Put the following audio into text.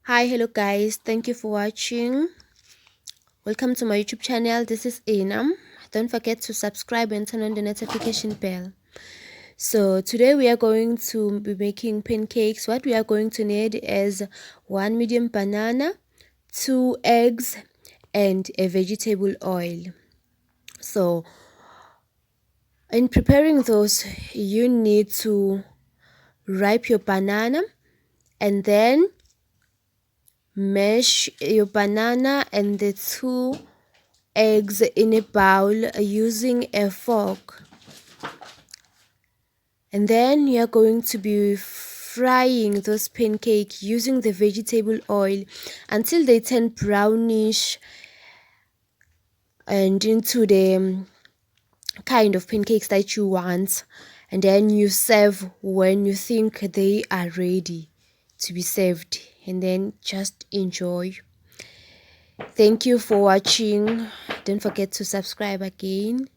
Hi, hello guys, thank you for watching. Welcome to my YouTube channel. This is Enam. Don't forget to subscribe and turn on the notification bell. So today we are going to be making pancakes. What we are going to need is 1 medium banana, 2 eggs, and a vegetable oil. So in preparing those, you need to ripe your banana and then mash your banana and the 2 eggs in a bowl using a fork, and then you're going to be frying those pancakes using the vegetable oil until they turn brownish and into the kind of pancakes that you want, and then you serve when you think they are ready to be served, and then just enjoy. Thank you for watching. Don't forget to subscribe again.